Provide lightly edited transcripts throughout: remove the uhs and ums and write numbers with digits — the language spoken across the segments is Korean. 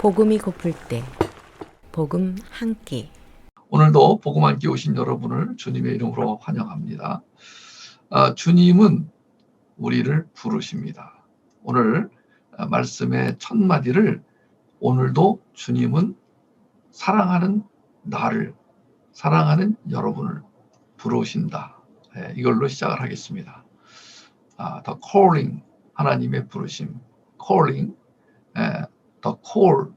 복음이 고플 때 복음 한 끼. 오늘도 복음 한 끼 오신 여러분을 주님의 이름으로 환영합니다. 주님은 우리를 부르십니다. 오늘 말씀의 첫 마디를 오늘도 주님은 사랑하는 나를, 사랑하는 여러분을 부르신다. 이걸로 시작을 하겠습니다. The calling, 하나님의 부르심. calling, the call,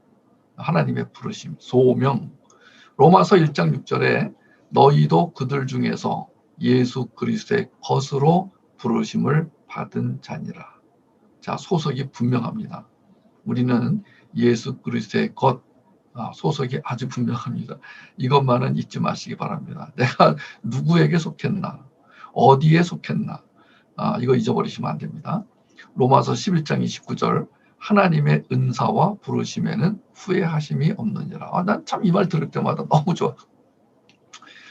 하나님의 부르심. 소명. 로마서 1장 6절에 너희도 그들 중에서 예수 그리스도의 것으로 부르심을 받은 자니라. 자, 소속이 분명합니다. 우리는 예수 그리스도의 것, 소속이 아주 분명합니다. 이것만은 잊지 마시기 바랍니다. 내가 누구에게 속했나, 어디에 속했나, 이거 잊어버리시면 안 됩니다. 로마서 11장 29절 하나님의 은사와 부르심에는 후회하심이 없느니라. 난 참 이 말 들을 때마다 너무 좋아.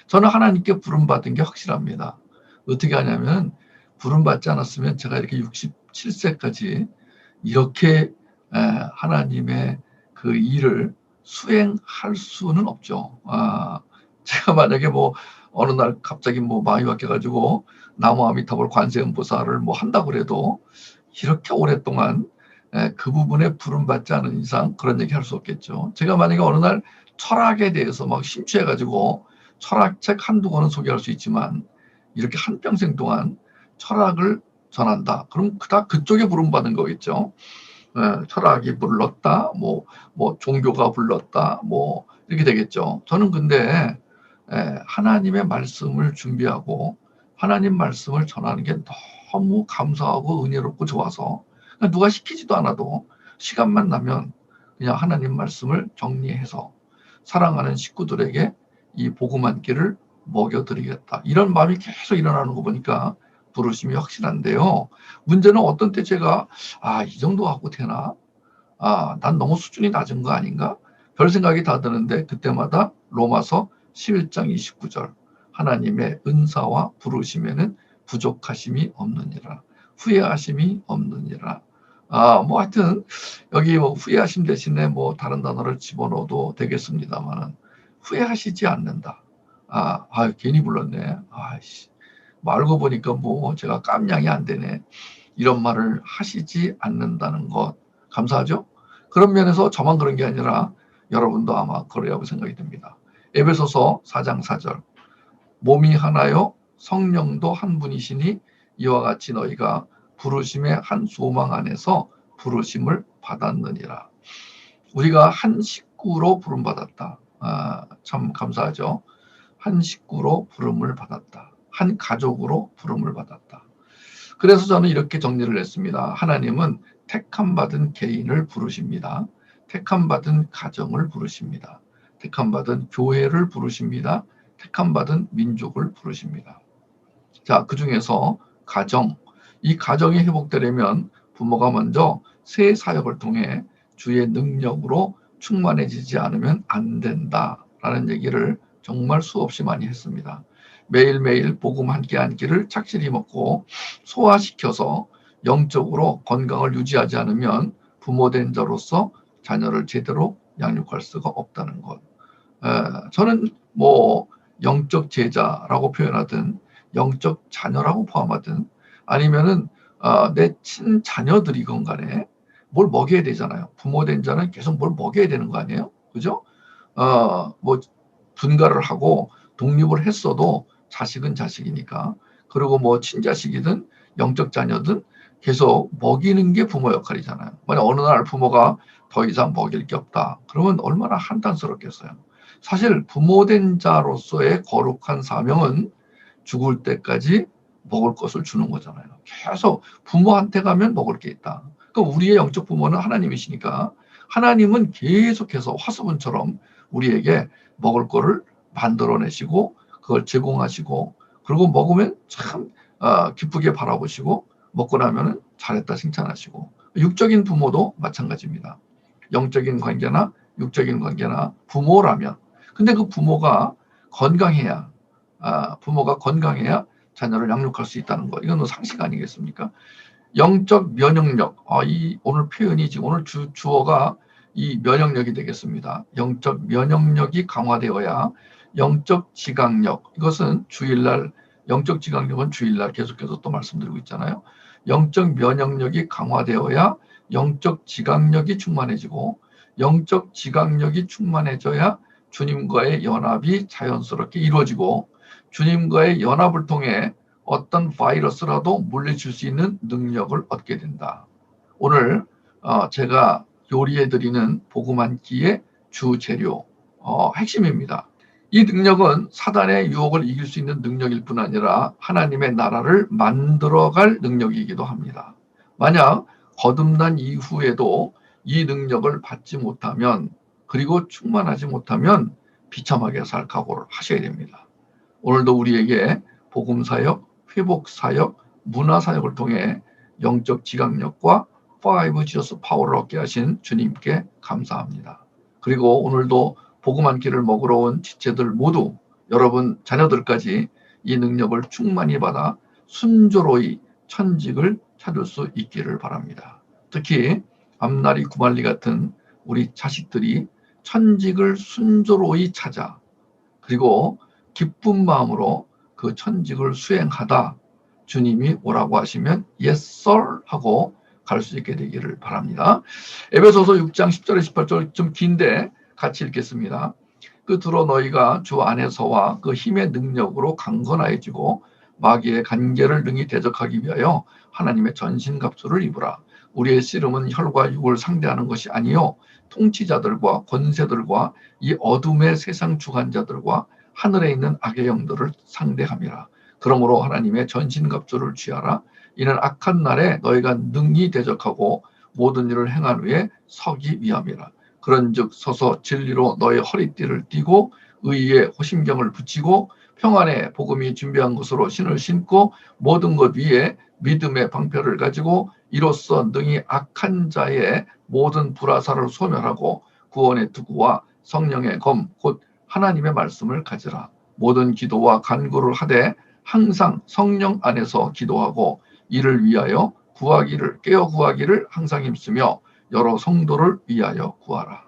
저는 하나님께 부름받은 게 확실합니다. 어떻게 하냐면 부름받지 않았으면 제가 이렇게 67세까지 이렇게 하나님의 그 일을 수행할 수는 없죠. 제가 만약에 뭐 어느 날 갑자기 뭐 마음이 바뀌어가지고 나무 아미타불 관세음보살을 뭐 한다고 그래도 이렇게 오랫동안 그 부분에 부름받지 않은 이상 그런 얘기 할 수 없겠죠. 제가 만약에 어느 날 철학에 대해서 막 심취해가지고 철학책 한두 권은 소개할 수 있지만 이렇게 한평생 동안 철학을 전한다. 그럼 다 그쪽에 부름받은 거겠죠. 철학이 불렀다, 뭐 종교가 불렀다, 뭐 이렇게 되겠죠. 저는 근데 하나님의 말씀을 준비하고 하나님 말씀을 전하는 게 너무 감사하고 은혜롭고 좋아서 누가 시키지도 않아도 시간만 나면 그냥 하나님 말씀을 정리해서 사랑하는 식구들에게 이 복음 한 끼를 먹여드리겠다. 이런 마음이 계속 일어나는 거 보니까 부르심이 확실한데요. 문제는 어떤 때 제가 이 정도 하고 되나? 난 너무 수준이 낮은 거 아닌가? 별 생각이 다 드는데 그때마다 로마서 11장 29절 하나님의 은사와 부르심에는 부족하심이 없느니라. 후회하심이 없느니라. 뭐 하여튼 여기 뭐 후회하심 대신에 뭐 다른 단어를 집어넣어도 되겠습니다만 후회하시지 않는다. 괜히 불렀네. 알고 보니까 뭐 제가 깜냥이 안 되네. 이런 말을 하시지 않는다는 것 감사하죠? 그런 면에서 저만 그런 게 아니라 여러분도 아마 그러리라고 생각이 듭니다. 에베소서 4장 4절 몸이 하나요 성령도 한 분이시니 이와 같이 너희가 부르심의 한 소망 안에서 부르심을 받았느니라. 우리가 한 식구로 부름받았다. 참 감사하죠. 한 식구로 부름을 받았다. 한 가족으로 부름을 받았다. 그래서 저는 이렇게 정리를 했습니다. 하나님은 택함 받은 개인을 부르십니다. 택함 받은 가정을 부르십니다. 택함 받은 교회를 부르십니다. 택함 받은 민족을 부르십니다. 자, 그 중에서 가정, 이 가정이 회복되려면 부모가 먼저 새 사역을 통해 주의 능력으로 충만해지지 않으면 안 된다라는 얘기를 정말 수없이 많이 했습니다. 매일매일 복음 한 끼 한 끼를 착실히 먹고 소화시켜서 영적으로 건강을 유지하지 않으면 부모된 자로서 자녀를 제대로 양육할 수가 없다는 것. 저는 뭐 영적 제자라고 표현하든 영적 자녀라고 포함하든 아니면은 내 친자녀들이건 간에 뭘 먹여야 되잖아요. 부모된 자는 계속 뭘 먹여야 되는 거 아니에요? 그죠? 뭐 분가를 하고 독립을 했어도 자식은 자식이니까. 그리고 뭐 친자식이든 영적 자녀든 계속 먹이는 게 부모 역할이잖아요. 만약 어느 날 부모가 더 이상 먹일 게 없다. 그러면 얼마나 한탄스럽겠어요. 사실 부모된 자로서의 거룩한 사명은 죽을 때까지 먹을 것을 주는 거잖아요. 계속 부모한테 가면 먹을 게 있다. 그러니까 우리의 영적 부모는 하나님이시니까 하나님은 계속해서 화수분처럼 우리에게 먹을 거를 만들어내시고 그걸 제공하시고 그리고 먹으면 참 기쁘게 바라보시고 먹고 나면은 잘했다 칭찬하시고 육적인 부모도 마찬가지입니다. 영적인 관계나 육적인 관계나 부모라면 근데 그 부모가 건강해야 자녀를 양육할 수 있다는 거. 이건 상식 아니겠습니까? 영적 면역력. 이 오늘 표현이 지금 오늘 주어가 이 면역력이 되겠습니다. 영적 면역력이 강화되어야 영적 지각력, 이것은 주일날, 영적 지각력은 주일날 계속해서 또 말씀드리고 있잖아요. 영적 면역력이 강화되어야 영적 지각력이 충만해지고, 영적 지각력이 충만해져야 주님과의 연합이 자연스럽게 이루어지고, 주님과의 연합을 통해 어떤 바이러스라도 물리칠 수 있는 능력을 얻게 된다. 오늘 제가 요리해드리는 복음 한 끼의 주 재료, 핵심입니다. 이 능력은 사단의 유혹을 이길 수 있는 능력일 뿐 아니라 하나님의 나라를 만들어갈 능력이기도 합니다. 만약 거듭난 이후에도 이 능력을 받지 못하면, 그리고 충만하지 못하면 비참하게 살 각오를 하셔야 됩니다. 오늘도 우리에게 복음사역, 회복사역, 문화사역을 통해 영적 지각력과 5Jesus 파워를 얻게 하신 주님께 감사합니다. 그리고 오늘도 복음 한 끼를 먹으러 온 지체들 모두, 여러분 자녀들까지 이 능력을 충만히 받아 순조로이 천직을 찾을 수 있기를 바랍니다. 특히 앞날이 구말리 같은 우리 자식들이 천직을 순조로이 찾아, 그리고 기쁜 마음으로 그 천직을 수행하다 주님이 오라고 하시면 yes sir 하고 갈 수 있게 되기를 바랍니다. 에베소서 6장 10절에 18절 좀 긴데 같이 읽겠습니다. 끝으로 너희가 주 안에서와 그 힘의 능력으로 강건하여지고 마귀의 간계를 능히 대적하기 위하여 하나님의 전신갑주를 입으라. 우리의 씨름은 혈과 육을 상대하는 것이 아니요 통치자들과 권세들과 이 어둠의 세상 주관자들과 하늘에 있는 악의 영들을 상대함이라. 그러므로 하나님의 전신갑주를 취하라. 이는 악한 날에 너희가 능히 대적하고 모든 일을 행한 후에 서기 위함이라. 그런즉 서서 진리로 너의 허리띠를 띠고 의의 호심경을 붙이고 평안의 복음이 준비한 것으로 신을 신고 모든 것 위에 믿음의 방패를 가지고 이로써 능히 악한 자의 모든 불화살을 소멸하고 구원의 투구와 성령의 검 곧 하나님의 말씀을 가지라. 모든 기도와 간구를 하되 항상 성령 안에서 기도하고 이를 위하여 깨어 구하기를 항상 힘쓰며 여러 성도를 위하여 구하라.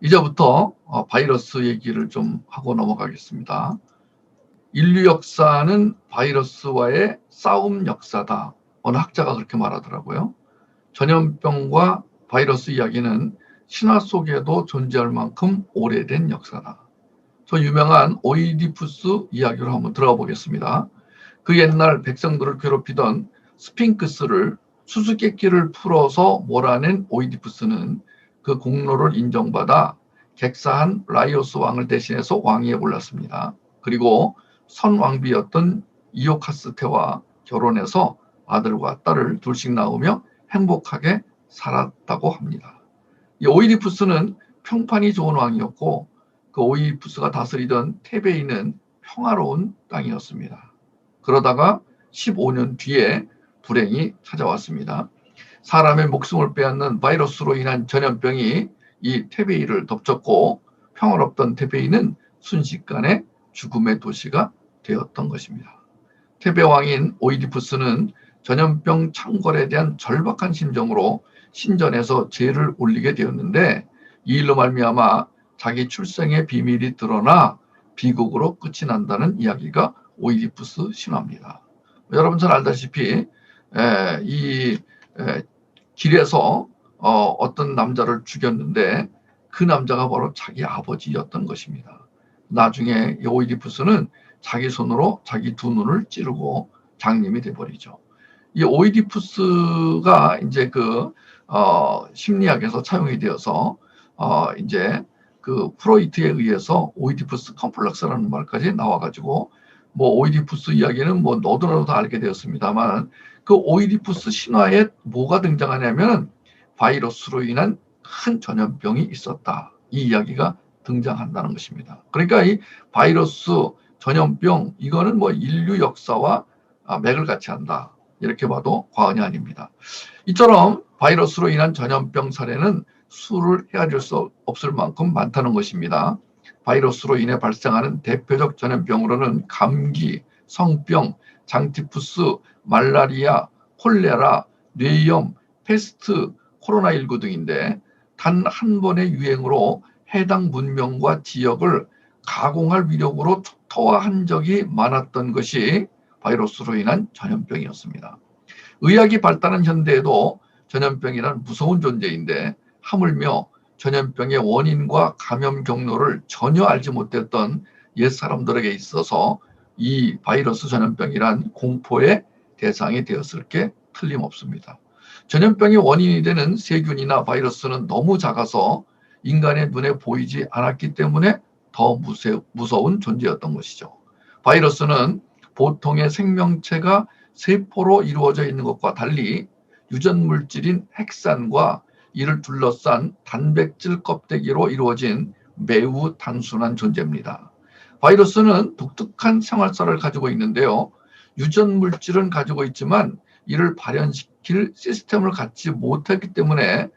이제부터 바이러스 얘기를 좀 하고 넘어가겠습니다. 인류 역사는 바이러스와의 싸움 역사다. 어느 학자가 그렇게 말하더라고요. 전염병과 바이러스 이야기는 신화 속에도 존재할 만큼 오래된 역사다. 저 유명한 오이디푸스 이야기로 한번 들어가 보겠습니다. 그 옛날 백성들을 괴롭히던 스핑크스를 수수께끼를 풀어서 몰아낸 오이디푸스는 그 공로를 인정받아 객사한 라이오스 왕을 대신해서 왕위에 올랐습니다. 그리고 선왕비였던 이오카스테와 결혼해서 아들과 딸을 둘씩 낳으며 행복하게 살았다고 합니다. 이 오이디푸스는 평판이 좋은 왕이었고 그 오이디푸스가 다스리던 테베이는 평화로운 땅이었습니다. 그러다가 15년 뒤에 불행이 찾아왔습니다. 사람의 목숨을 빼앗는 바이러스로 인한 전염병이 이 테베이를 덮쳤고 평화롭던 테베이는 순식간에 죽음의 도시가 되었던 것입니다. 테베 왕인 오이디푸스는 전염병 창궐에 대한 절박한 심정으로 신전에서 제를 올리게 되었는데 이 일로 말미암아 자기 출생의 비밀이 드러나 비극으로 끝이 난다는 이야기가 오이디푸스 신화입니다. 여러분 잘 알다시피 이 길에서 어떤 남자를 죽였는데 그 남자가 바로 자기 아버지였던 것입니다. 나중에 이 오이디푸스는 자기 손으로 자기 두 눈을 찌르고 장님이 돼버리죠. 이 오이디푸스가 이제 심리학에서 차용이 되어서 이제 그 프로이트에 의해서 오이디푸스 컴플렉스라는 말까지 나와가지고 뭐 오이디푸스 이야기는 뭐 너도나도 다 알게 되었습니다만 그 오이디푸스 신화에 뭐가 등장하냐면 바이러스로 인한 큰 전염병이 있었다. 이 이야기가 등장한다는 것입니다. 그러니까 이 바이러스 전염병 이거는 뭐 인류 역사와 맥을 같이 한다. 이렇게 봐도 과언이 아닙니다. 이처럼 바이러스로 인한 전염병 사례는 수를 헤아릴 수 없을 만큼 많다는 것입니다. 바이러스로 인해 발생하는 대표적 전염병으로는 감기, 성병, 장티푸스, 말라리아, 콜레라, 뇌염, 패스트, 코로나19 등인데 단 한 번의 유행으로 해당 문명과 지역을 가공할 위력으로 초토화한 적이 많았던 것이 바이러스로 인한 전염병이었습니다. 의학이 발달한 현대에도 전염병이란 무서운 존재인데 하물며 전염병의 원인과 감염 경로를 전혀 알지 못했던 옛 사람들에게 있어서 이 바이러스 전염병이란 공포의 대상이 되었을 게 틀림없습니다. 전염병의 원인이 되는 세균이나 바이러스는 너무 작아서 인간의 눈에 보이지 않았기 때문에 더 무서운 존재였던 것이죠. 바이러스는 보통의 생명체가 세포로 이루어져 있는 것과 달리 유전물질인 핵산과 이를 둘러싼 단백질 껍데기로 이루어진 매우 단순한 존재입니다. 바이러스는 독특한 생활사를 가지고 있는데요. 유전물질은 가지고 있지만 이를 발현시킬 시스템을 갖지 못했기 때문에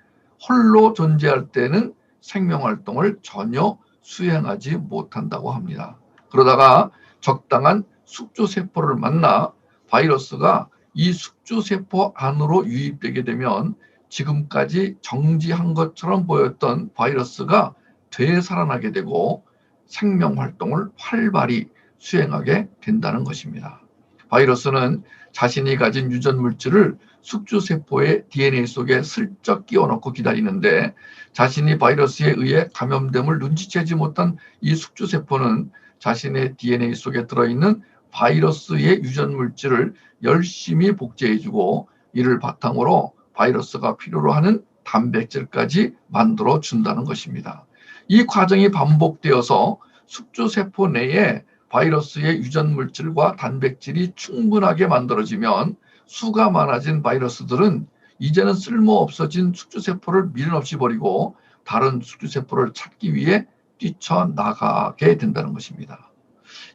홀로 존재할 때는 생명활동을 전혀 수행하지 못한다고 합니다. 그러다가 적당한 숙주세포를 만나 바이러스가 이 숙주세포 안으로 유입되게 되면 지금까지 정지한 것처럼 보였던 바이러스가 되살아나게 되고 생명활동을 활발히 수행하게 된다는 것입니다. 바이러스는 자신이 가진 유전물질을 숙주세포의 DNA 속에 슬쩍 끼워넣고 기다리는데 자신이 바이러스에 의해 감염됨을 눈치채지 못한 이 숙주세포는 자신의 DNA 속에 들어있는 바이러스의 유전물질을 열심히 복제해주고 이를 바탕으로 바이러스가 필요로 하는 단백질까지 만들어 준다는 것입니다. 이 과정이 반복되어서 숙주세포 내에 바이러스의 유전물질과 단백질이 충분하게 만들어지면 수가 많아진 바이러스들은 이제는 쓸모없어진 숙주세포를 미련 없이 버리고 다른 숙주세포를 찾기 위해 뛰쳐나가게 된다는 것입니다.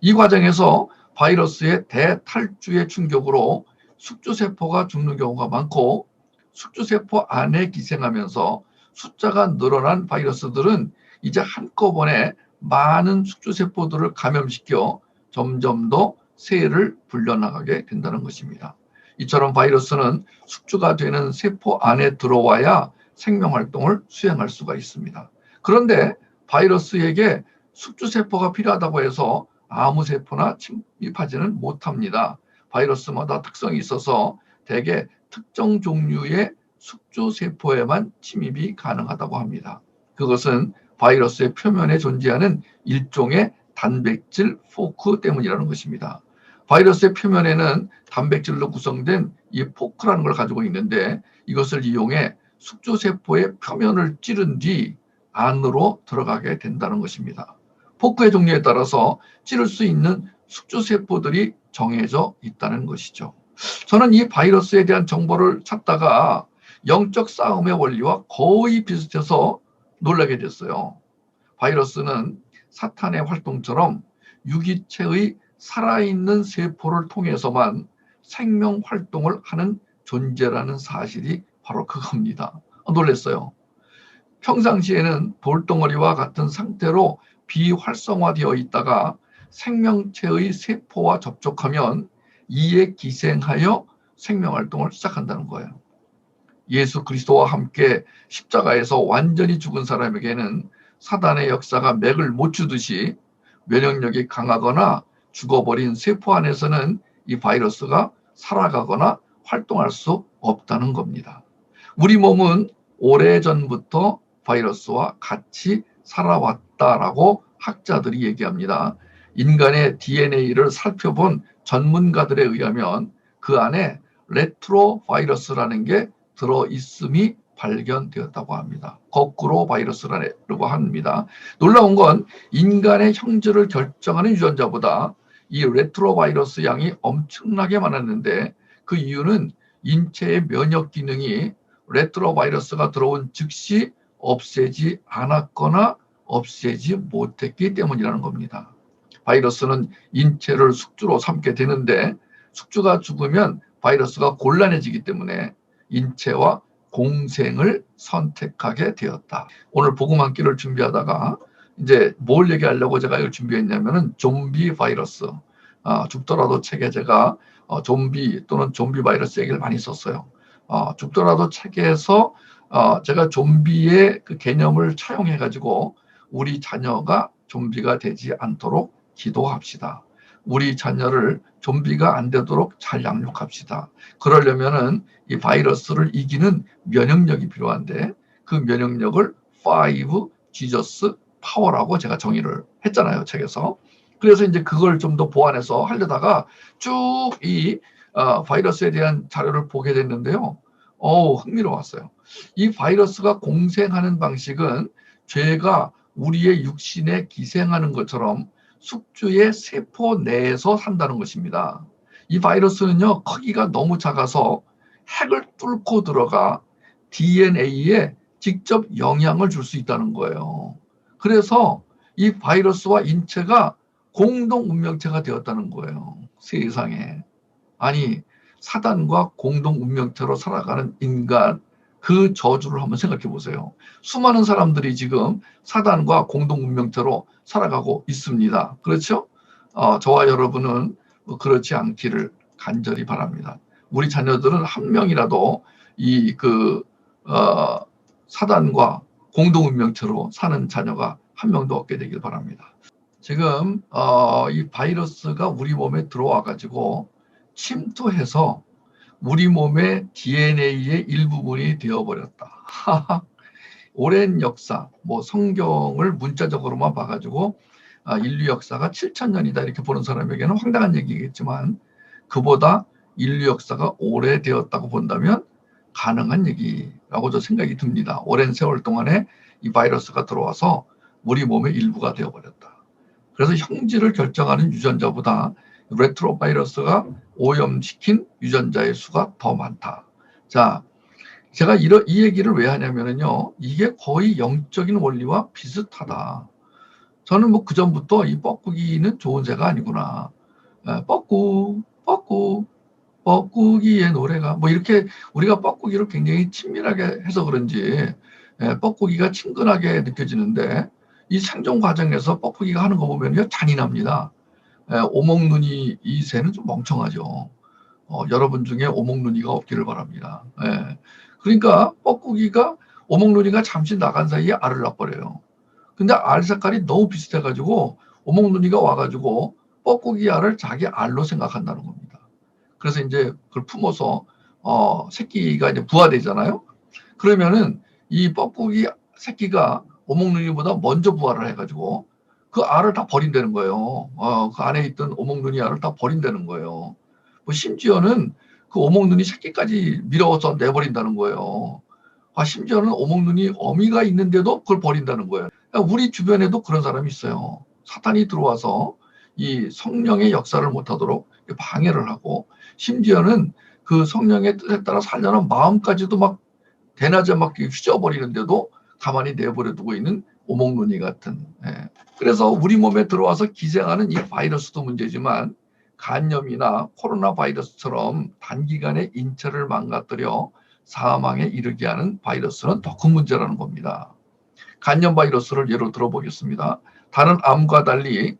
이 과정에서 바이러스의 대탈주의 충격으로 숙주세포가 죽는 경우가 많고 숙주세포 안에 기생하면서 숫자가 늘어난 바이러스들은 이제 한꺼번에 많은 숙주세포들을 감염시켜 점점 더 세를 불려나가게 된다는 것입니다. 이처럼 바이러스는 숙주가 되는 세포 안에 들어와야 생명활동을 수행할 수가 있습니다. 그런데 바이러스에게 숙주세포가 필요하다고 해서 아무 세포나 침입하지는 못합니다. 바이러스마다 특성이 있어서 대개 특정 종류의 숙주세포에만 침입이 가능하다고 합니다. 그것은 바이러스의 표면에 존재하는 일종의 단백질 포크 때문이라는 것입니다. 바이러스의 표면에는 단백질로 구성된 이 포크라는 걸 가지고 있는데 이것을 이용해 숙주세포의 표면을 찌른 뒤 안으로 들어가게 된다는 것입니다. 포크의 종류에 따라서 찌를 수 있는 숙주세포들이 정해져 있다는 것이죠. 저는 이 바이러스에 대한 정보를 찾다가 영적 싸움의 원리와 거의 비슷해서 놀라게 됐어요. 바이러스는 사탄의 활동처럼 유기체의 살아있는 세포를 통해서만 생명 활동을 하는 존재라는 사실이 바로 그겁니다. 놀랐어요. 평상시에는 돌덩어리와 같은 상태로 비활성화되어 있다가 생명체의 세포와 접촉하면 이에 기생하여 생명활동을 시작한다는 거예요. 예수 그리스도와 함께 십자가에서 완전히 죽은 사람에게는 사단의 역사가 맥을 못 추듯이 면역력이 강하거나 죽어버린 세포 안에서는 이 바이러스가 살아가거나 활동할 수 없다는 겁니다. 우리 몸은 오래전부터 바이러스와 같이 살아왔다라고 학자들이 얘기합니다. 인간의 DNA를 살펴본 전문가들에 의하면 그 안에 레트로 바이러스라는 게 들어있음이 발견되었다고 합니다. 거꾸로 바이러스라고 합니다. 놀라운 건 인간의 형질을 결정하는 유전자보다 이 레트로 바이러스 양이 엄청나게 많았는데 그 이유는 인체의 면역 기능이 레트로 바이러스가 들어온 즉시 없애지 않았거나 없애지 못했기 때문이라는 겁니다. 바이러스는 인체를 숙주로 삼게 되는데 숙주가 죽으면 바이러스가 곤란해지기 때문에 인체와 공생을 선택하게 되었다. 오늘 복음 한 끼를 준비하다가 이제 뭘 얘기하려고 제가 이걸 준비했냐면은 좀비 바이러스. 죽더라도 책에 제가 좀비 또는 좀비 바이러스 얘기를 많이 썼어요. 죽더라도 책에서 제가 좀비의 그 개념을 차용해가지고 우리 자녀가 좀비가 되지 않도록 기도합시다. 우리 자녀를 좀비가 안 되도록 잘 양육합시다. 그러려면은 이 바이러스를 이기는 면역력이 필요한데 그 면역력을 5 지저스 파워라고 제가 정의를 했잖아요, 책에서. 그래서 이제 그걸 좀 더 보완해서 하려다가 쭉 이 바이러스에 대한 자료를 보게 됐는데요. 흥미로웠어요. 이 바이러스가 공생하는 방식은 죄가 우리의 육신에 기생하는 것처럼 숙주의 세포 내에서 산다는 것입니다. 이 바이러스는요, 크기가 너무 작아서 핵을 뚫고 들어가 DNA에 직접 영향을 줄 수 있다는 거예요. 그래서 이 바이러스와 인체가 공동 운명체가 되었다는 거예요. 세상에. 아니, 사단과 공동 운명체로 살아가는 인간, 그 저주를 한번 생각해 보세요. 수많은 사람들이 지금 사단과 공동 운명체로 살아가고 있습니다. 그렇죠? 저와 여러분은 그렇지 않기를 간절히 바랍니다. 우리 자녀들은 한 명이라도 사단과 공동 운명체로 사는 자녀가 한 명도 없게 되길 바랍니다. 지금 이 바이러스가 우리 몸에 들어와 가지고 침투해서 우리 몸의 DNA의 일부분이 되어버렸다. 오랜 역사, 성경을 문자적으로만 봐가지고 인류 역사가 7,000년이다 이렇게 보는 사람에게는 황당한 얘기겠지만 그보다 인류 역사가 오래되었다고 본다면 가능한 얘기라고 저 생각이 듭니다. 오랜 세월 동안에 이 바이러스가 들어와서 우리 몸의 일부가 되어버렸다. 그래서 형질을 결정하는 유전자보다 레트로 바이러스가 오염시킨 유전자의 수가 더 많다. 자, 제가 이 얘기를 왜 하냐면요. 이게 거의 영적인 원리와 비슷하다. 저는 그 전부터 이 뻐꾸기는 좋은 새가 아니구나. 뻐꾸기의 노래가 이렇게 우리가 뻐꾸기를 굉장히 친밀하게 해서 그런지 뻐꾸기가 친근하게 느껴지는데 이 생존 과정에서 뻐꾸기가 하는 거 보면요 잔인합니다. 오목눈이 이 새는 좀 멍청하죠. 여러분 중에 오목눈이가 없기를 바랍니다. 그러니까 뻐꾸기가 오목눈이가 잠시 나간 사이에 알을 낳버려요. 근데 알 색깔이 너무 비슷해가지고 오목눈이가 와가지고 뻐꾸기 알을 자기 알로 생각한다는 겁니다. 그래서 이제 그걸 품어서 새끼가 이제 부화되잖아요. 그러면은 이 뻐꾸기 새끼가 오목눈이보다 먼저 부화를 해가지고 그 알을 다 버린다는 거예요. 그 안에 있던 오목눈이 알을 다 버린다는 거예요. 심지어는 그 오목눈이 새끼까지 밀어서 내버린다는 거예요. 심지어는 오목눈이 어미가 있는데도 그걸 버린다는 거예요. 우리 주변에도 그런 사람이 있어요. 사탄이 들어와서 이 성령의 역사를 못하도록 방해를 하고 심지어는 그 성령의 뜻에 따라 살려는 마음까지도 막 대낮에 막 휘저어버리는데도 가만히 내버려 두고 있는 오목눈이 같은. 그래서 우리 몸에 들어와서 기생하는 이 바이러스도 문제지만 간염이나 코로나 바이러스처럼 단기간에 인체를 망가뜨려 사망에 이르게 하는 바이러스는 더 큰 문제라는 겁니다. 간염 바이러스를 예로 들어보겠습니다. 다른 암과 달리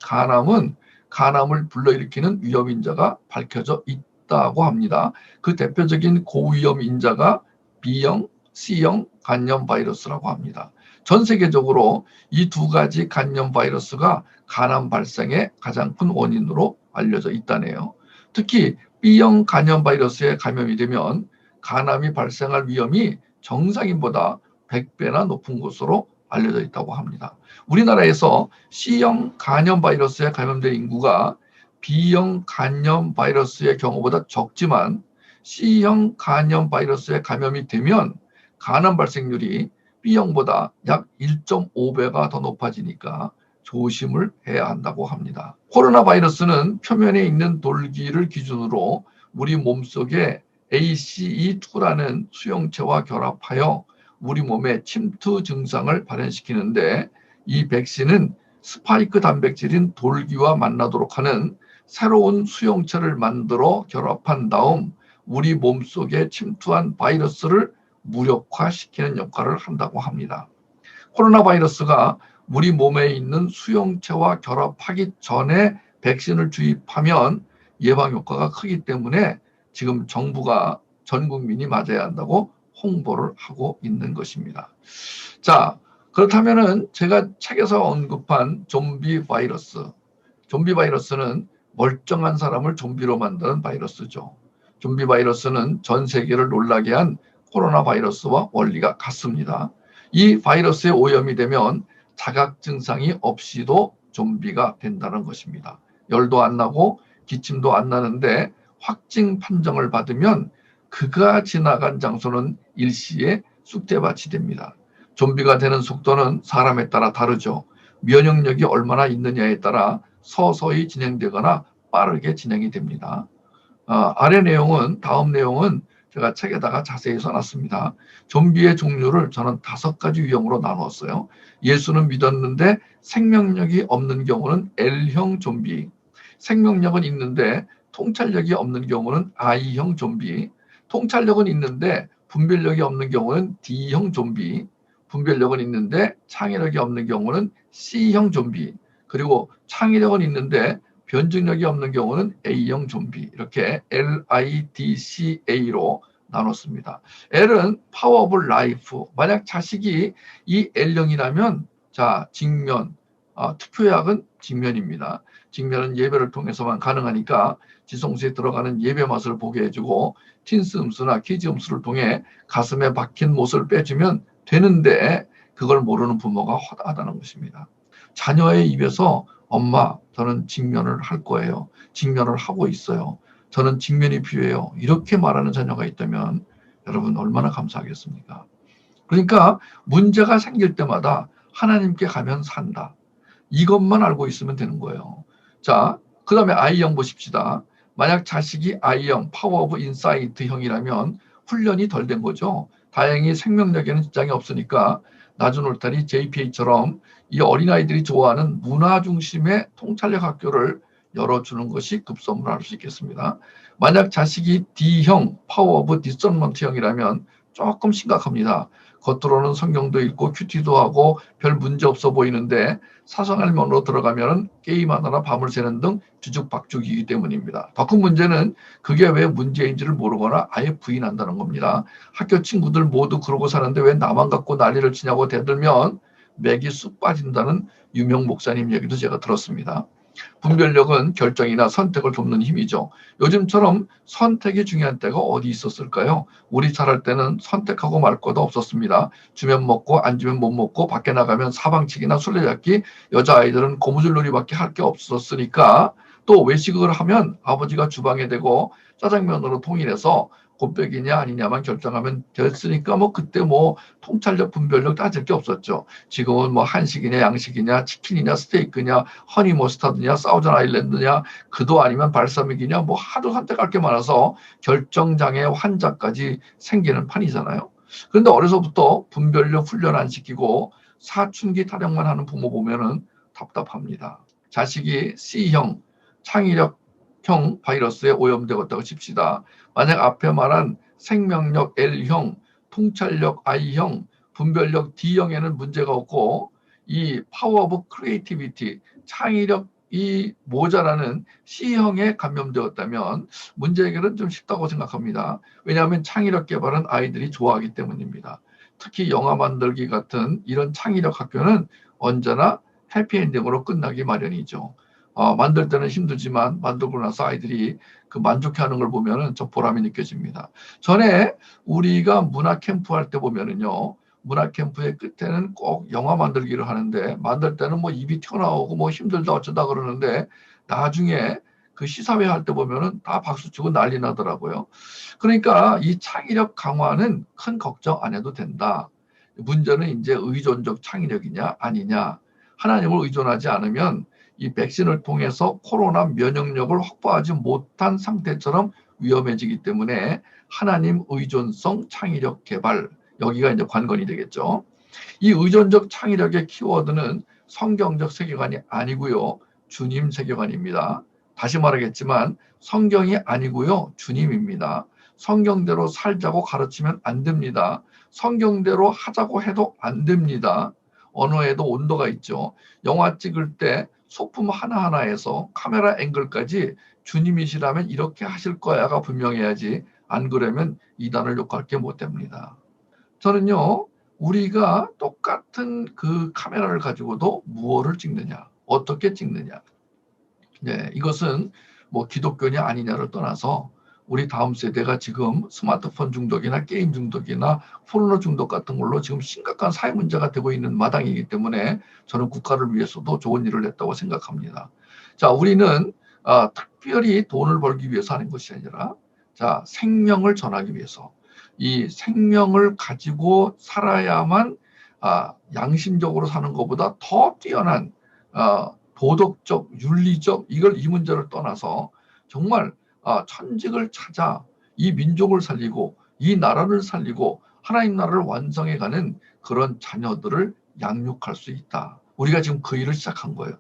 간암을 불러일으키는 위험 인자가 밝혀져 있다고 합니다. 그 대표적인 고위험 인자가 B형, C형 간염 바이러스라고 합니다. 전 세계적으로 이 두 가지 간염 바이러스가 간암 발생의 가장 큰 원인으로 알려져 있다네요. 특히 B형 간염 바이러스에 감염이 되면 간암이 발생할 위험이 정상인보다 100배나 높은 것으로 알려져 있다고 합니다. 우리나라에서 C형 간염 바이러스에 감염된 인구가 B형 간염 바이러스의 경우보다 적지만 C형 간염 바이러스에 감염이 되면 간암 발생률이 B형보다 약 1.5배가 더 높아지니까 조심을 해야 한다고 합니다. 코로나 바이러스는 표면에 있는 돌기를 기준으로 우리 몸속에 ACE2라는 수용체와 결합하여 우리 몸에 침투 증상을 발현시키는데 이 백신은 스파이크 단백질인 돌기와 만나도록 하는 새로운 수용체를 만들어 결합한 다음 우리 몸속에 침투한 바이러스를 무력화시키는 역할을 한다고 합니다. 코로나 바이러스가 우리 몸에 있는 수용체와 결합하기 전에 백신을 주입하면 예방 효과가 크기 때문에 지금 정부가 전 국민이 맞아야 한다고 홍보를 하고 있는 것입니다. 자, 그렇다면은 제가 책에서 언급한 좀비 바이러스. 좀비 바이러스는 멀쩡한 사람을 좀비로 만드는 바이러스죠. 좀비 바이러스는 전 세계를 놀라게 한 코로나 바이러스와 원리가 같습니다. 이 바이러스에 오염이 되면 자각 증상이 없이도 좀비가 된다는 것입니다. 열도 안 나고 기침도 안 나는데 확진 판정을 받으면 그가 지나간 장소는 일시에 쑥대밭이 됩니다. 좀비가 되는 속도는 사람에 따라 다르죠. 면역력이 얼마나 있느냐에 따라 서서히 진행되거나 빠르게 진행이 됩니다. 아래 내용은, 다음 내용은 제가 책에다가 자세히 써놨습니다. 좀비의 종류를 저는 5가지 유형으로 나누었어요. 예수는 믿었는데 생명력이 없는 경우는 L형 좀비, 생명력은 있는데 통찰력이 없는 경우는 I형 좀비, 통찰력은 있는데 분별력이 없는 경우는 D형 좀비, 분별력은 있는데 창의력이 없는 경우는 C형 좀비, 그리고 창의력은 있는데 변증력이 없는 경우는 A형 좀비, 이렇게 LIDCA로 나눴습니다. L은 파워 오브 라이프. 만약 자식이 이 L형이라면 자, 직면, 투표약은 직면입니다. 직면은 예배를 통해서만 가능하니까 지성소에 들어가는 예배 맛을 보게 해주고 틴스 음수나 키즈 음수를 통해 가슴에 박힌 못을 빼주면 되는데 그걸 모르는 부모가 허다하다는 것입니다. 자녀의 입에서 엄마, 저는 직면을 할 거예요. 직면을 하고 있어요. 저는 직면이 필요해요. 이렇게 말하는 자녀가 있다면 여러분 얼마나 감사하겠습니까? 그러니까 문제가 생길 때마다 하나님께 가면 산다. 이것만 알고 있으면 되는 거예요. 자, 그 다음에 I형 보십시다. 만약 자식이 I형, 파워 오브 인사이트형이라면 훈련이 덜 된 거죠. 다행히 생명력에는 지장이 없으니까 낮은 울타리 JPA처럼 이 어린아이들이 좋아하는 문화 중심의 통찰력 학교를 열어주는 것이 급선무할 수 있겠습니다. 만약 자식이 D형, 파워 오브 디서먼트형이라면 조금 심각합니다. 겉으로는 성경도 읽고 큐티도 하고 별 문제 없어 보이는데 사생활 면으로 들어가면 게임하느라 밤을 새는 등 뒤죽박죽이기 때문입니다. 더 큰 문제는 그게 왜 문제인지를 모르거나 아예 부인한다는 겁니다. 학교 친구들 모두 그러고 사는데 왜 나만 갖고 난리를 치냐고 대들면 맥이 쑥 빠진다는 유명 목사님 얘기도 제가 들었습니다. 분별력은 결정이나 선택을 돕는 힘이죠. 요즘처럼 선택이 중요한 때가 어디 있었을까요? 우리 자랄 때는 선택하고 말 것도 없었습니다. 주면 먹고 안 주면 못 먹고 밖에 나가면 사방치기나 술래잡기, 여자아이들은 고무줄놀이밖에 할 게 없었으니까 또 외식을 하면 아버지가 주방에 대고 짜장면으로 통일해서 곱빼기냐 아니냐만 결정하면 됐으니까 뭐 그때 뭐 통찰력 분별력 따질 게 없었죠. 지금은 뭐 한식이냐 양식이냐 치킨이냐 스테이크냐 허니 머스타드냐 사우전 아일랜드냐 그도 아니면 발사믹이냐 뭐 하도 선택할 게 많아서 결정장애 환자까지 생기는 판이잖아요. 그런데 어려서부터 분별력 훈련 안 시키고 사춘기 타령만 하는 부모 보면은 답답합니다. 자식이 C형 창의력형 바이러스에 오염되었다고 칩시다. 만약 앞에 말한 생명력 L형, 통찰력 I형, 분별력 D형에는 문제가 없고 이 파워 오브 크리에이티비티, 창의력이 모자라는 C형에 감염되었다면 문제 해결은 좀 쉽다고 생각합니다. 왜냐하면 창의력 개발은 아이들이 좋아하기 때문입니다. 특히 영화 만들기 같은 이런 창의력 학교는 언제나 해피엔딩으로 끝나기 마련이죠. 만들 때는 힘들지만 만들고 나서 아이들이 그 만족해하는 걸 보면은 좀 보람이 느껴집니다. 전에 우리가 문화 캠프 할 때 보면은요, 문화 캠프의 끝에는 꼭 영화 만들기를 하는데 만들 때는 뭐 입이 튀어나오고 뭐 힘들다 어쩌다 그러는데 나중에 그 시사회 할 때 보면은 다 박수치고 난리 나더라고요. 그러니까 이 창의력 강화는 큰 걱정 안 해도 된다. 문제는 이제 의존적 창의력이냐 아니냐. 하나님을 의존하지 않으면 이 백신을 통해서 코로나 면역력을 확보하지 못한 상태처럼 위험해지기 때문에 하나님 의존성 창의력 개발, 여기가 이제 관건이 되겠죠. 이 의존적 창의력의 키워드는 성경적 세계관이 아니고요. 주님 세계관입니다. 다시 말하겠지만 성경이 아니고요. 주님입니다. 성경대로 살자고 가르치면 안 됩니다. 성경대로 하자고 해도 안 됩니다. 언어에도 온도가 있죠. 영화 찍을 때 소품 하나하나에서 카메라 앵글까지 주님이시라면 이렇게 하실 거야가 분명해야지 안 그러면 이단을 욕할 게 못 됩니다. 저는요, 우리가 똑같은 그 카메라를 가지고도 무엇을 찍느냐, 어떻게 찍느냐. 네, 이것은 뭐 기독교냐 아니냐를 떠나서 우리 다음 세대가 지금 스마트폰 중독이나 게임 중독이나 포르노 중독 같은 걸로 지금 심각한 사회 문제가 되고 있는 마당이기 때문에 저는 국가를 위해서도 좋은 일을 했다고 생각합니다. 자, 우리는 특별히 돈을 벌기 위해서 하는 것이 아니라 자, 생명을 전하기 위해서 이 생명을 가지고 살아야만 양심적으로 사는 것보다 더 뛰어난 도덕적, 윤리적 이 문제를 떠나서 정말 천직을 찾아 이 민족을 살리고 이 나라를 살리고 하나님 나라를 완성해가는 그런 자녀들을 양육할 수 있다. 우리가 지금 그 일을 시작한 거예요.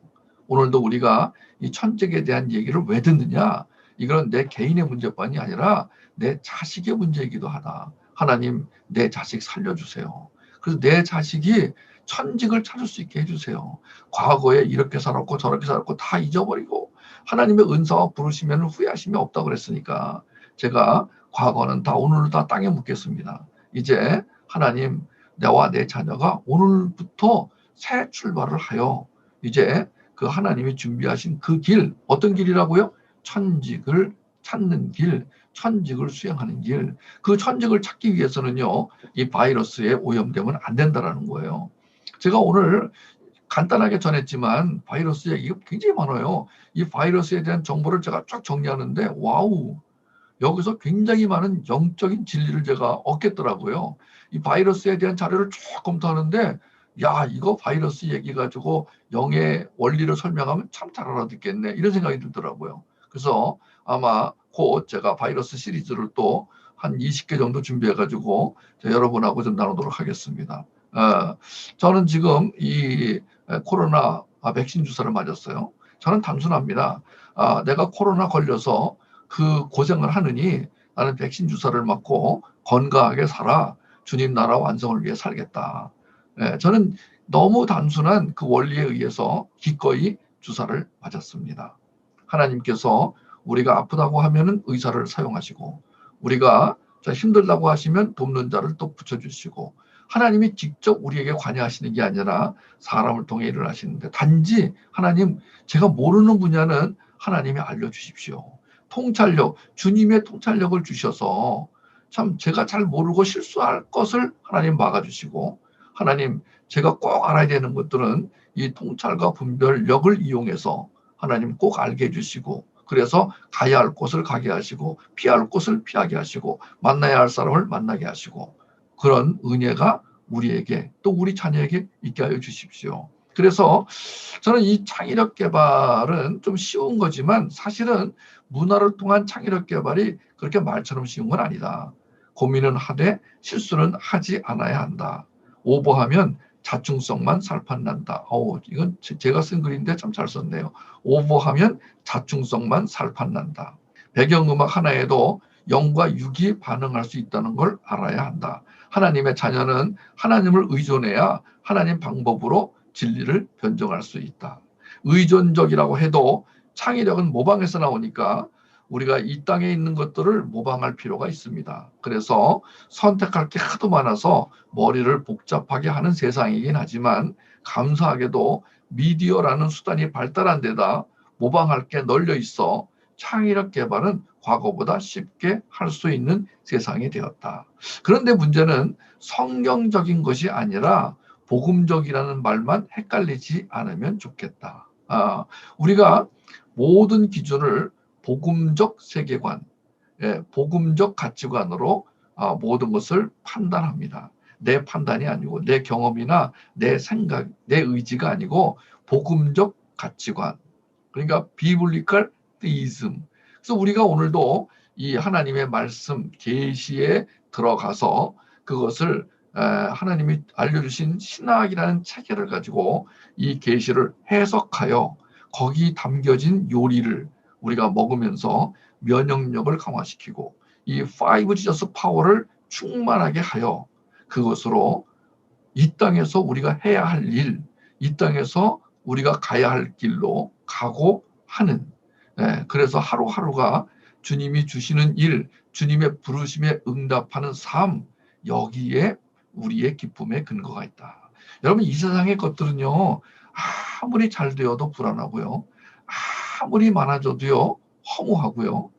오늘도 우리가 이 천직에 대한 얘기를 왜 듣느냐? 이건 내 개인의 문제뿐이 아니라 내 자식의 문제이기도 하다. 하나님, 내 자식 살려주세요. 그래서 내 자식이 천직을 찾을 수 있게 해주세요. 과거에 이렇게 살았고 저렇게 살았고 다 잊어버리고 하나님의 은사와 부르시면 후회하심이 없다고 그랬으니까 제가 과거는 다 오늘을 다 땅에 묻겠습니다. 이제 하나님, 나와 내 자녀가 오늘부터 새 출발을 하여 이제 그 하나님이 준비하신 그 길, 어떤 길이라고요? 천직을 찾는 길, 천직을 수행하는 길. 그 천직을 찾기 위해서는요, 이 바이러스에 오염되면 안 된다라는 거예요. 제가 오늘 간단하게 전했지만 바이러스 얘기가 굉장히 많아요. 이 바이러스에 대한 정보를 제가 쫙 정리하는데 와우, 여기서 굉장히 많은 영적인 진리를 제가 얻겠더라고요. 이 바이러스에 대한 자료를 쭉 검토하는데 야, 이거 바이러스 얘기 가지고 영의 원리를 설명하면 참 잘 알아듣겠네, 이런 생각이 들더라고요. 그래서 아마 곧 제가 바이러스 시리즈를 또 한 20개 정도 준비해가지고 여러분하고 좀 나누도록 하겠습니다. 저는 지금 이 코로나 백신 주사를 맞았어요. 저는 단순합니다. 내가 코로나 걸려서 그 고생을 하느니 나는 백신 주사를 맞고 건강하게 살아 주님 나라 완성을 위해 살겠다. 저는 너무 단순한 그 원리에 의해서 기꺼이 주사를 맞았습니다. 하나님께서 우리가 아프다고 하면은 의사를 사용하시고 우리가 힘들다고 하시면 돕는 자를 또 붙여주시고 하나님이 직접 우리에게 관여하시는 게 아니라 사람을 통해 일을 하시는데 단지 하나님, 제가 모르는 분야는 하나님이 알려주십시오. 통찰력, 주님의 통찰력을 주셔서 참 제가 잘 모르고 실수할 것을 하나님 막아주시고 하나님, 제가 꼭 알아야 되는 것들은 이 통찰과 분별력을 이용해서 하나님 꼭 알게 해주시고 그래서 가야 할 곳을 가게 하시고 피할 곳을 피하게 하시고 만나야 할 사람을 만나게 하시고 그런 은혜가 우리에게 또 우리 자녀에게 있게 하여 주십시오. 그래서 저는 이 창의력 개발은 좀 쉬운 거지만 사실은 문화를 통한 창의력 개발이 그렇게 말처럼 쉬운 건 아니다. 고민은 하되 실수는 하지 않아야 한다. 오버하면 자충성만 살판난다. 이건 제가 쓴 글인데 참 잘 썼네요. 오버하면 자충성만 살판난다. 배경음악 하나에도 영과 육이 반응할 수 있다는 걸 알아야 한다. 하나님의 자녀는 하나님을 의존해야 하나님 방법으로 진리를 변정할 수 있다. 의존적이라고 해도 창의력은 모방에서 나오니까 우리가 이 땅에 있는 것들을 모방할 필요가 있습니다. 그래서 선택할 게 하도 많아서 머리를 복잡하게 하는 세상이긴 하지만 감사하게도 미디어라는 수단이 발달한 데다 모방할 게 널려 있어 창의력 개발은 과거보다 쉽게 할 수 있는 세상이 되었다. 그런데 문제는 성경적인 것이 아니라 복음적이라는 말만 헷갈리지 않으면 좋겠다. 우리가 모든 기준을 복음적 세계관, 복음적 가치관으로 모든 것을 판단합니다. 내 판단이 아니고 내 경험이나 내 생각, 내 의지가 아니고 복음적 가치관. 그러니까 비블리컬 theism. 그래서 우리가 오늘도 이 하나님의 말씀 계시에 들어가서 그것을 하나님이 알려주신 신학이라는 체계를 가지고 이 계시를 해석하여 거기 담겨진 요리를 우리가 먹으면서 면역력을 강화시키고 이 5Jesus 파워를 충만하게 하여 그것으로 이 땅에서 우리가 해야 할 일, 이 땅에서 우리가 가야 할 길로 가고 하는, 그래서 하루하루가 주님이 주시는 일, 주님의 부르심에 응답하는 삶, 여기에 우리의 기쁨의 근거가 있다. 여러분, 이 세상의 것들은요, 아무리 잘 되어도 불안하고요, 아무리 많아져도요, 허무하고요,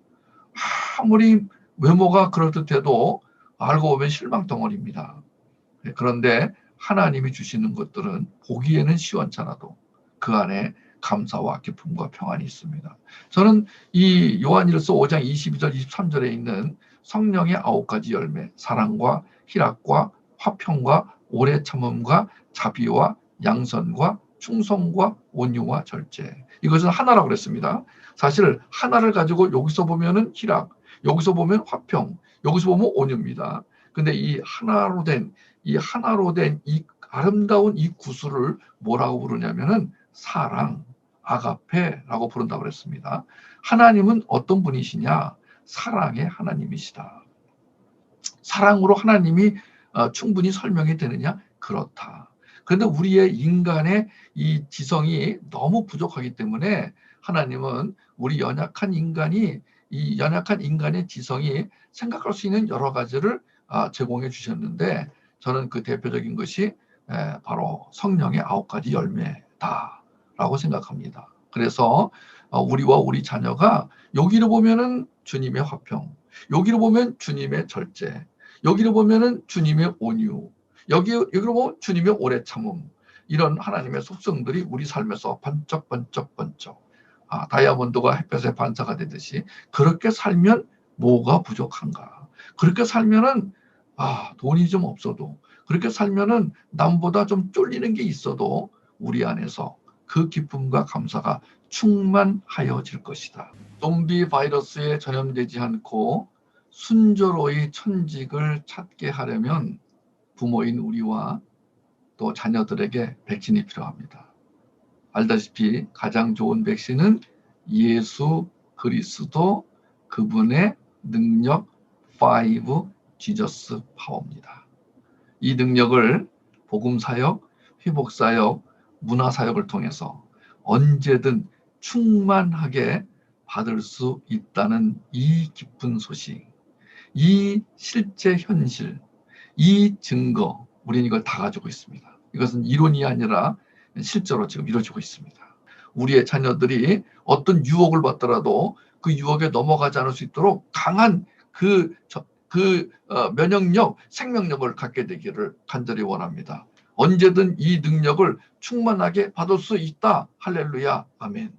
아무리 외모가 그럴듯해도 알고 보면 실망 덩어리입니다. 그런데 하나님이 주시는 것들은 보기에는 시원찮아도 그 안에 감사와 기쁨과 평안이 있습니다. 저는 이 요한일서 5장 22절 23절에 있는 성령의 9가지 열매, 사랑과 희락과 화평과 오래 참음과 자비와 양선과 충성과 온유와 절제, 이것은 하나라고 그랬습니다. 사실 하나를 가지고 여기서 보면은 희락, 여기서 보면 화평, 여기서 보면 온유입니다. 근데 이 하나로 된 이 아름다운 이 구수를 뭐라고 부르냐면은 사랑, 아가페라고 부른다고 그랬습니다. 하나님은 어떤 분이시냐? 사랑의 하나님이시다. 사랑으로 하나님이 충분히 설명이 되느냐? 그렇다. 그런데 우리의 인간의 이 지성이 너무 부족하기 때문에 하나님은 우리 연약한 인간의 지성이 생각할 수 있는 여러 가지를 제공해 주셨는데, 저는 그 대표적인 것이 바로 성령의 9가지 열매다라고 생각합니다. 그래서 우리와 우리 자녀가 여기로 보면은 주님의 화평, 여기로 보면 주님의 절제, 여기로 보면은 주님의 온유, 여기로 보면 주님의 오래 참음, 이런 하나님의 속성들이 우리 삶에서 번쩍번쩍번쩍 다이아몬드가 햇볕에 반사가 되듯이 그렇게 살면 뭐가 부족한가? 그렇게 살면은 돈이 좀 없어도, 그렇게 살면은 남보다 좀 쫄리는 게 있어도 우리 안에서 그 기쁨과 감사가 충만하여질 것이다. 좀비 바이러스에 전염되지 않고 순조로이 천직을 찾게 하려면 부모인 우리와 또 자녀들에게 백신이 필요합니다. 알다시피 가장 좋은 백신은 예수 그리스도, 그분의 능력, 5 지저스 파워입니다. 이 능력을 복음사역, 회복사역, 문화사역을 통해서 언제든 충만하게 받을 수 있다는 이 기쁜 소식, 이 실제 현실, 이 증거, 우리는 이걸 다 가지고 있습니다. 이것은 이론이 아니라 실제로 지금 이루어지고 있습니다. 우리의 자녀들이 어떤 유혹을 받더라도 그 유혹에 넘어가지 않을 수 있도록 강한 면역력, 생명력을 갖게 되기를 간절히 원합니다. 언제든 이 능력을 충만하게 받을 수 있다. 할렐루야, 아멘.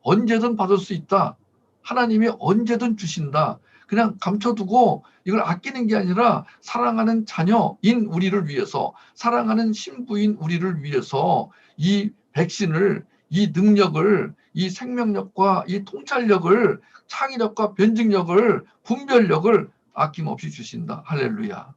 언제든 받을 수 있다. 하나님이 언제든 주신다. 그냥 감춰두고 이걸 아끼는 게 아니라 사랑하는 자녀인 우리를 위해서, 사랑하는 신부인 우리를 위해서 이 백신을, 이 능력을, 이 생명력과 이 통찰력을, 창의력과 변증력을, 분별력을 아낌없이 주신다. 할렐루야.